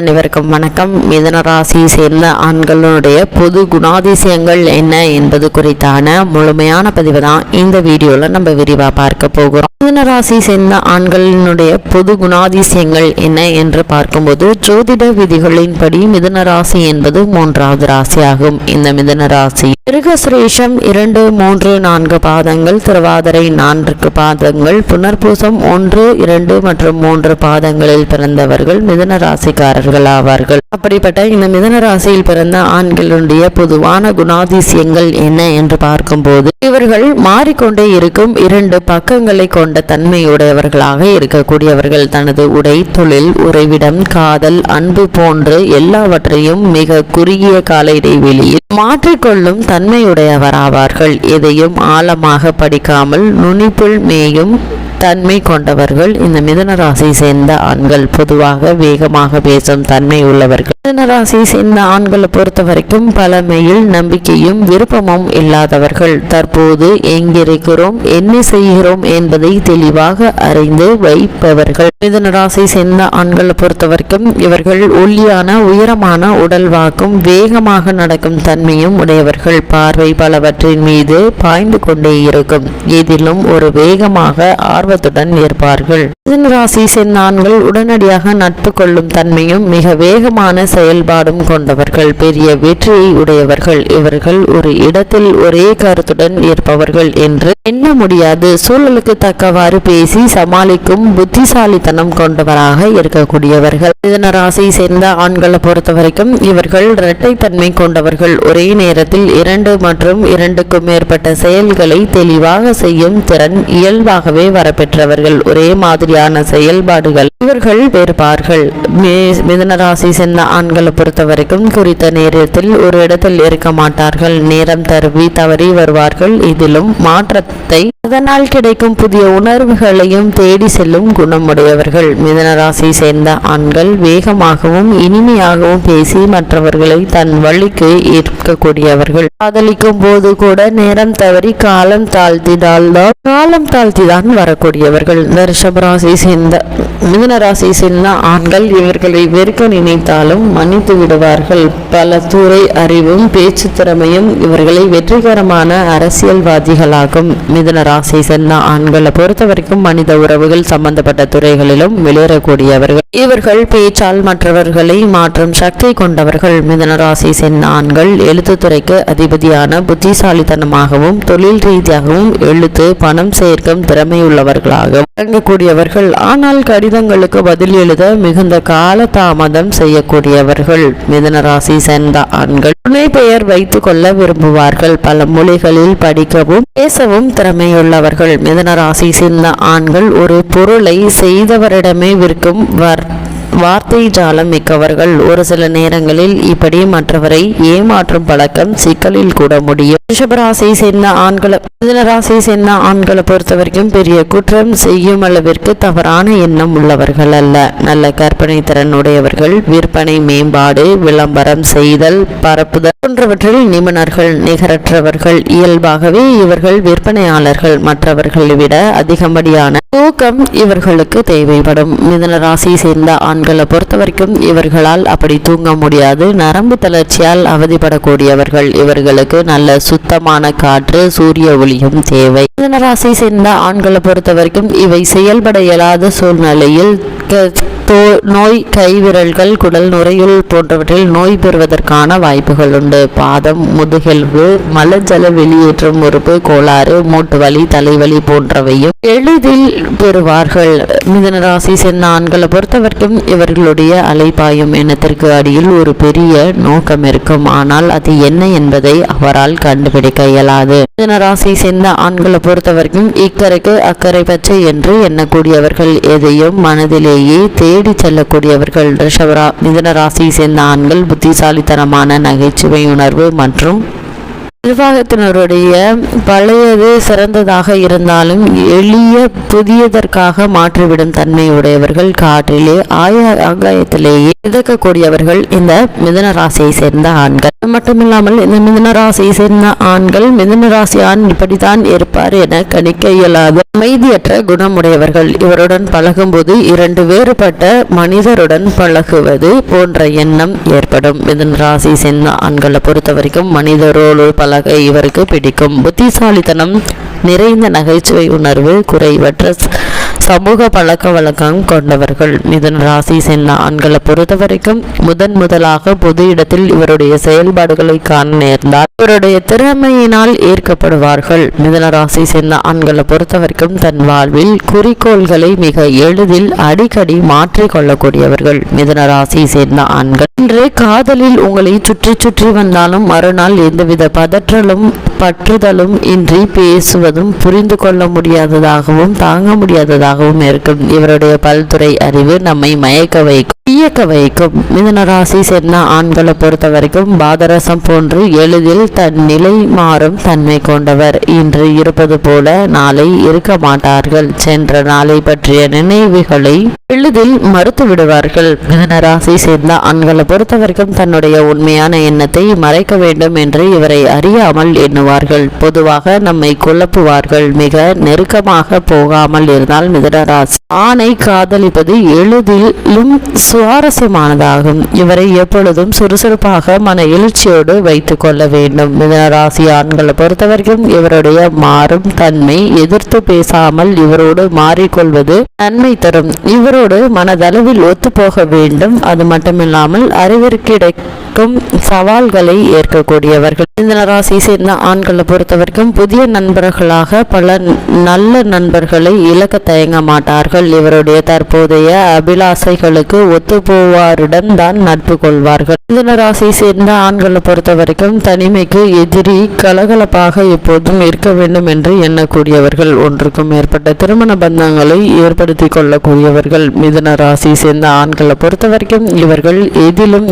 அனைவருக்கும் வணக்கம். மிதுன ராசியை சேர்ந்த ஆண்களுடைய பொது குணாதிசயங்கள் என்ன என்பது குறித்தான முழுமையான பதிவு தான் இந்த வீடியோவில் நம்ம விரிவாக பார்க்க போகிறோம். மிதுன ராசியை சேர்ந்த ஆண்களினுடைய பொது குணாதிசயங்கள் என்ன என்று பார்க்கும்போது, ஜோதிட விதிகளின்படி மிதுன ராசி என்பது 3வது ராசியாகும். இந்த மிதுன ராசி மிருகசுரேஷம் 2, 3, 4 பாதங்கள், திருவாதிரை 4 பாதங்கள், புனர்பூசம் 1, 2 மற்றும் 3 பாதங்களில் பிறந்தவர்கள் மிதுன ராசிக்காரர்கள் ஆவார்கள். அப்படிப்பட்ட இந்த மிதுன ராசியில் பிறந்த ஆண்களுடைய பொதுவான குணாதிசயங்கள் என்ன என்று பார்க்கும்போது, இவர்கள் மாறிக்கொண்டே இருக்கும் 2 பக்கங்களை கொண்ட தன்மையுடையவர்களாக இருக்கக்கூடியவர்கள். தனது உடை, தொழில், உறைவிடம், காதல், அன்பு போன்று எல்லாவற்றையும் மிக குறுகிய கால இடைவெளியில் மாற்றிக்கொள்ளும் தன்மையுடையவராவார்கள். எதையும் ஆழமாக படிக்காமல் நுனிப்புள் மேயும் தன்மை கொண்டவர்கள் இந்த மிதுன ராசியை சேர்ந்த ஆண்கள். பொதுவாக வேகமாக பேசும் தன்மை உள்ளவர்கள். மிதுன ராசியை சேர்ந்த ஆண்களை பொறுத்த வரைக்கும் பழமையில் நம்பிக்கையும் விருப்பமும் இல்லாதவர்கள். தற்போது எங்கிருக்கிறோம், என்ன செய்கிறோம் என்பதை தெளிவாக அறிந்து வைப்பவர்கள். மிதுன ராசியை சேர்ந்த ஆண்களை பொறுத்த வரைக்கும் இவர்கள் ஒல்லியான, உயரமான உடல் வாக்கும் வேகமாக நடக்கும் தன்மையும் உடையவர்கள். பார்வை பலவற்றின் மீது பாய்ந்து கொண்டே இருக்கும். இதிலும் ஒரு வேகமாக ஆர்வத்துடன் இருப்பார்கள். மிதுன ராசியை சேர்ந்த ஆண்கள் உடனடியாக நட்பு கொள்ளும் தன்மையும் மிக வேகமான செயல்பாடும் கொண்டவர்கள். பெரிய வெற்றியை உடையவர்கள். இவர்கள் ஒரு இடத்தில் ஒரே கருத்துடன் இருப்பவர்கள் என்று எண்ண முடியாது. சூழலுக்கு தக்கவாறு பேசி சமாளிக்கும் புத்திசாலித்தனம் கொண்டவராக இருக்கக்கூடியவர்கள். மிதுன ராசியை சேர்ந்த ஆண்களை பொறுத்த வரைக்கும் இவர்கள் இரட்டைத்தன்மை கொண்டவர்கள். ஒரே நேரத்தில் 2 மற்றும் 2க்கும் மேற்பட்ட செயல்களை தெளிவாக செய்யும் திறன் இயல்பாகவே வரப்பெற்றவர்கள். ஒரே மாதிரியான செயல்பாடுகள் இவர்கள் பெறுவார்கள். மிதுன ராசியை சேர்ந்த ஆண்களை பொறுத்த வரைக்கும் குறித்த நேரத்தில் ஒரு இடத்தில் இருக்க மாட்டார்கள். நேரம் தவறி வருவார்கள். இதிலும் மாற்றத்தை, அதனால் கிடைக்கும் புதிய உணர்வுகளையும் தேடி செல்லும் குணமுடையவர்கள். மிதுன ராசியை சேர்ந்த ஆண்கள் வேகமாகவும் இனிமையாகவும் பேசி மற்றவர்களை தன் வழிக்கு ஈர்க்கக்கூடியவர்கள். காதலிக்கும் போது கூட நேரம் தவறி காலம் தாழ்த்திதான் வரக்கூடியவர்கள். ரிஷபராசியை சேர்ந்த மிதுன ராசியை சேர்ந்த ஆண்கள் இவர்களை வெறுக்க நினைத்தாலும் மன்னித்து விடுவார்கள். பல துறை அறிவும் பேச்சு திறமையும் இவர்களை வெற்றிகரமான அரசியல்வாதிகளாகும். மிதுன ராசியை சேர்ந்த ஆண்களை பொறுத்த வரைக்கும் மனித உறவுகள் சம்பந்தப்பட்ட துறைகளிலும் வெளியேறக்கூடியவர்கள். இவர்கள் பேச்சால் மற்றவர்களை மாற்றும் சக்தி கொண்டவர்கள். மிதுன ராசியை சேர்ந்த ஆண்கள் எழுத்துத்துறைக்கு அதிபதியான புத்திசாலித்தனமாகவும் தொழில் ரீதியாகவும் எழுத்து, பணம் சேர்க்கும் திறமையுள்ளவர்களாக விளங்கக்கூடியவர்கள். ஆனால் கடிதங்களுக்கு பதில் எழுத மிகுந்த கால தாமதம் செய்யக்கூடியவர்கள். மிதுன ராசியை சேர்ந்த ஆண்கள் துணை பெயர் வைத்துக் கொள்ள விரும்புவார்கள். பல மொழிகளில் படிக்கவும் பேசவும் திறமையுள்ளவர்கள். மிதுன ராசியை சேர்ந்த ஆண்கள் ஒரு பொருளை செய்தவரிடமே விற்கும் வார்த்தை ஜாலம் மிக்கவர்கள். ஒரு சில நேரங்களில் இப்படி மற்றவரை ஏமாற்றும் பழக்கம் சிக்கலில் கூட முடியும். ரிஷபராசியை சேர்ந்த ஆண்களை மிதுன ராசியை சேர்ந்த ஆண்களை பொறுத்த வரைக்கும் பெரிய குற்றம் செய்யும் அளவிற்கு தவறான எண்ணம் உள்ளவர்கள் அல்ல. நல்ல கற்பனை திறன் உடையவர்கள். விற்பனை மேம்பாடு, விளம்பரம் செய்தல், பரப்புதல் போன்றவற்றில் நிபுணர்கள். நிகரற்றவர்கள். இயல்பாகவே இவர்கள் விற்பனையாளர்கள். மற்றவர்களை விட அதிகப்படியான தூக்கம் இவர்களுக்கு தேவைப்படும். மிதுன ராசியை சேர்ந்த ஆண்களை பொறுத்த வரைக்கும் இவர்களால் அப்படி தூங்க முடியாது. நரம்பு தளர்ச்சியால் அவதிப்படக்கூடியவர்கள். இவர்களுக்கு நல்ல சுத்தமான காற்று, சூரிய ஒளியும் தேவை. மிதுன ராசியை சேர்ந்த ஆண்களை பொறுத்த வரைக்கும் இவை செயல்பட இயலாத சூழ்நிலையில் நோய், கைவிரல்கள், குடல், நுரையீரல் போன்றவற்றில் நோய் பெறுவதற்கான வாய்ப்புகள் உண்டு. பாதம், முதுகெலும்பு, மலஜல வெளியேற்றும் உறுப்பு கோளாறு, மூட்டு வலி, தலைவலி போன்றவையும் எளிதில் பெறுவார்கள். மிதுன ராசியை சேர்ந்த ஆண்களை பொறுத்த வரைக்கும் இவர்களுடைய அலைப்பாயும் எண்ணத்திற்கு அடியில் ஒரு பெரிய நோக்கம் இருக்கும். ஆனால் அது என்ன என்பதை அவரால் கண்டுபிடிக்க இயலாது. மிதுன ராசியை சேர்ந்த ஆண்களை பொறுத்த வரைக்கும் இக்கரைக்கு அக்கறை பச்சை என்று எண்ணக்கூடியவர்கள். எதையும் மனதிலேயே தேடி செல்லக்கூடியவர்கள். மிதுன ராசியை சேர்ந்த ஆண்கள் புத்திசாலித்தனமான நகைச்சுவை உணர்வு மற்றும் நிர்வாகத்தினருடைய பழையது சிறந்ததாக இருந்தாலும் எளிய புதியதற்காக மாற்றிவிடும் தன்மை உடையவர்கள், காற்றிலே ஆகாயத்திலேயே மிதக்கக்கூடியவர்கள் இந்த மிதுன ராசியை சேர்ந்த ஆண்கள். மட்டுமில்லாமல் இந்த மிதுன ராசியை சேர்ந்த ஆண்கள் மிதுன ராசி ஆண் இப்படித்தான் இருப்பார் என கணிக்க இயலாத அமைதியற்ற குணமுடையவர்கள். இவருடன் பழகும் போது இரண்டு வேறுபட்ட மனிதருடன் பழகுவது போன்ற எண்ணம் ஏற்படும். மிதுன ராசி சேர்ந்த ஆண்களை பொறுத்த வரைக்கும் மனிதரோடு பழக இவருக்கு பிடிக்கும். புத்திசாலித்தனம் நிறைந்த நகைச்சுவை உணர்வு குறைவற்ற சமூக பழக்க வழக்கம் கொண்டவர்கள். மிதுன ராசி சேர்ந்த ஆண்களை பொறுத்த வரைக்கும் முதலாக பொது இடத்தில் இவருடைய செயல்பாடுகளை காண நேர்ந்தால் இவருடைய திறமையினால் ஏற்கப்படுவார்கள். மிதுன ராசி சேர்ந்த ஆண்களை பொறுத்த வரைக்கும் தன் வாழ்வில் குறிக்கோள்களை மிக எளிதில் அடிக்கடி மாற்றிக் கொள்ளக்கூடியவர்கள். மிதுன ராசி சேர்ந்த ஆண்கள் இன்று காதலில் உங்களை சுற்றி சுற்றி வந்தாலும் மறுநாள் எந்தவித பதற்றலும் பற்றுதலும் இன்றி பேசுவதும் புரிந்து கொள்ள முடியாததாகவும் தாங்க முடியாததாகவும் இருக்கும். இவருடைய பல்துறை அறிவு நம்மை மயக்க வைக்கும், இயக்க வைக்கும். மிதுன ராசி சேர்ந்த ஆண்களை பொறுத்த வரைக்கும் பாதரசம் போன்று எளிதில் தன் நிலை மாறும் தன்மை கொண்டவர். இன்று இருப்பது போல நாளை இருக்க மாட்டார்கள். சென்ற நாளை பற்றிய நினைவுகளை எளிதில் மறுத்து விடுவார்கள். மிதுன ராசி சேர்ந்த ஆண்களை பொறுத்த வரைக்கும் தன்னுடைய உண்மையான எண்ணத்தை மறைக்க வேண்டும் என்று இவரை அறியாமல் எண்ணுவார்கள். பொதுவாக நம்மை குழப்புவார்கள். மிக நெருக்கமாக போகாமல் இருந்தால் மிதுன ராசி ஆணை காதலிப்பது எளிதிலும் சுவாரஸ்யமானதாகும். இவரை எப்பொழுதும் சுறுசுறுப்பாக மன எழுச்சியோடு வைத்துக் கொள்ள வேண்டும். மிதுன ராசி ஆண்களை பொறுத்த வரைக்கும் இவருடைய மாறும் தன்மை எதிர்த்து பேசாமல் இவரோடு மாறிக்கொள்வது நன்மை தரும். இவரோடு மனதளவில் ஒத்து போக வேண்டும். அது மட்டுமில்லாமல் அறிவிற்கிடைக்கும் சவால்களை ஏற்கக்கூடியவர்கள். மிதுன ராசி சேர்ந்த ஆண்களை பொறுத்தவரைக்கும் புதிய நண்பர்களாக பல நல்ல நண்பர்களை இழக்க தயங்க மாட்டார்கள். இவருடைய தற்போதைய அபிலாசைகளுக்கு ஒத்து போவாருடன் தான் நட்பு கொள்வார்கள். மிதுன ராசி சேர்ந்த ஆண்களை பொறுத்த வரைக்கும் தனிமைக்கு எதிரி, கலகலப்பாக எப்போதும் இருக்க வேண்டும் என்று எண்ணக்கூடியவர்கள். ஒன்றுக்கும் மேற்பட்ட திருமண பந்தங்களை ஏற்படுத்தி கொள்ளக்கூடியவர்கள். மிதுன ராசி சேர்ந்த ஆண்களை பொறுத்த வரைக்கும் இவர்கள் எதிலும்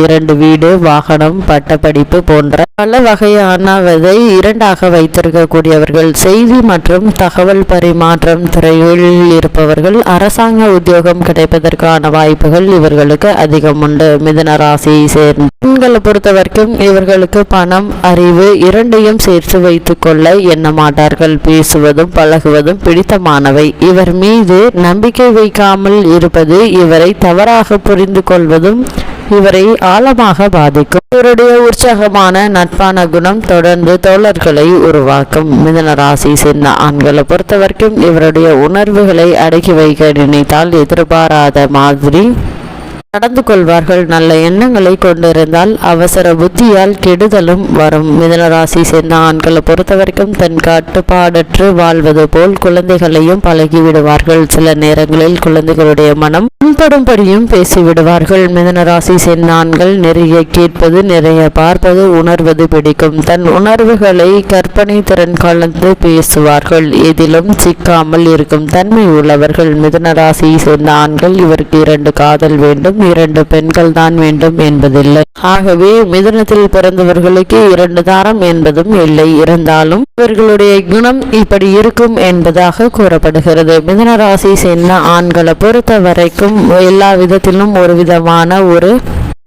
இரண்டு வீடு, வாகனம், பட்டப்படிப்பு போன்ற பல வகையானவதை இரண்டாக வைத்திருக்கக்கூடியவர்கள். செய்தி மற்றும் தகவல் பரிமாற்றம் துறையில் இருப்பவர்கள். அரசாங்க உத்தியோகம் கிடைப்பதற்கான வாய்ப்புகள் இவர்களுக்கு அதிகம் உண்டு. மிதுன ராசியை சேர்ந்த ஆண்களை பொறுத்த வரைக்கும் இவர்களுக்கு பணம், அறிவு இரண்டையும் சேர்த்து வைத்துக் கொள்ள எண்ண மாட்டார்கள். பேசுவதும் பழகுவதும் பிடித்தமானவை. இவர் மீது நம்பிக்கை வைக்காமல் இருப்பது, இவரை தவறாக புரிந்து கொள்வதும் இவரை ஆழமாக பாதிக்கும். இவருடைய உற்சாகமான நட்பான குணம் தொடர்ந்து தோழர்களை உருவாக்கும். மிதுன ராசி சேர்ந்த ஆண்களை பொறுத்த வரைக்கும் இவருடைய உணர்வுகளை அடக்கி வைக்க நினைத்தால் எதிர்பாராத மாதிரி நடந்து கொள்வார்கள். நல்ல எண்ணங்களை கொண்டிருந்தால் அவசர புத்தியால் கெடுதலும் வரும். மிதுன ராசி சேர்ந்த ஆண்களை பொறுத்த வரைக்கும் தன் கட்டுப்பாடற்று வாழ்வது போல் குழந்தைகளையும் பழகிவிடுவார்கள். சில நேரங்களில் குழந்தைகளுடைய மனம் புண்படும்படியும் பேசிவிடுவார்கள். மிதுன ராசி சேர்ந்த ஆண்கள் நிறைய கேட்பது, நிறைய பார்ப்பது, உணர்வது பிடிக்கும். தன் உணர்வுகளை கற்பனை திறன் கலந்து பேசுவார்கள். எதிலும் சிக்காமல் இருக்கும் தன்மை உள்ளவர்கள். மிதுன ராசியை சேர்ந்த ஆண்கள் இவருக்கு 2 காதல் வேண்டும், 2 பெண்கள் தான் வேண்டும் என்பதில்லை. ஆகவே மிதுனத்தில் பிறந்தவர்களுக்கு 2 தாரம் என்பதும் இல்லை. இருந்தாலும் இவர்களுடைய குணம் இப்படி இருக்கும் என்பதாக கூறப்படுகிறது. மிதுன ராசி சேர்ந்த ஆண்களை பொறுத்த வரைக்கும் எல்லா விதத்திலும் ஒரு விதமான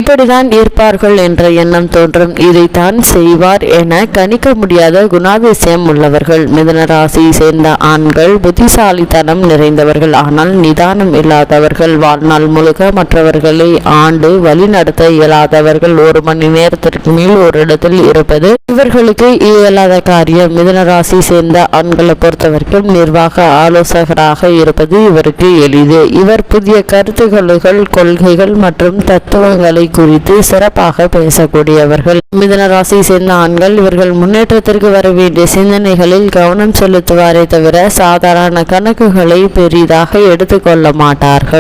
இப்படிதான் இருப்பார்கள் என்ற எண்ணம் தோன்றும். இதைத்தான் செய்வார் என கணிக்க முடியாத குணாதிசயம் உள்ளவர்கள். மிதுன ராசியை சேர்ந்த ஆண்கள் புத்திசாலித்தனம் நிறைந்தவர்கள், ஆனால் நிதானம் இல்லாதவர்கள். வாழ்நாள் முழுக்க மற்றவர்களை ஆண்டு வழி நடத்த இயலாதவர்கள். 1 மணி நேரத்திற்கு மேல் ஒரு இடத்தில் இருப்பது இவர்களுக்கு இயலாத காரியம். மிதுன ராசியை சேர்ந்த ஆண்களை பொறுத்தவரைக்கும் நிர்வாக ஆலோசகராக இருப்பது இவருக்கு எளிது. இவர் புதிய கருத்துக்கள், கொள்கைகள் மற்றும் தத்துவங்களை குறித்து சிறப்பாக பேசக்கூடியவர்கள். மிதுன ராசியை சேர்ந்த ஆண்கள் இவர்கள் முன்னேற்றத்திற்கு வர வேண்டிய சிந்தனைகளில் கவனம் செலுத்துவாரே தவிர சாதாரண கணக்குகளை பெரிதாக எடுத்துக்கொள்ள மாட்டார்கள்.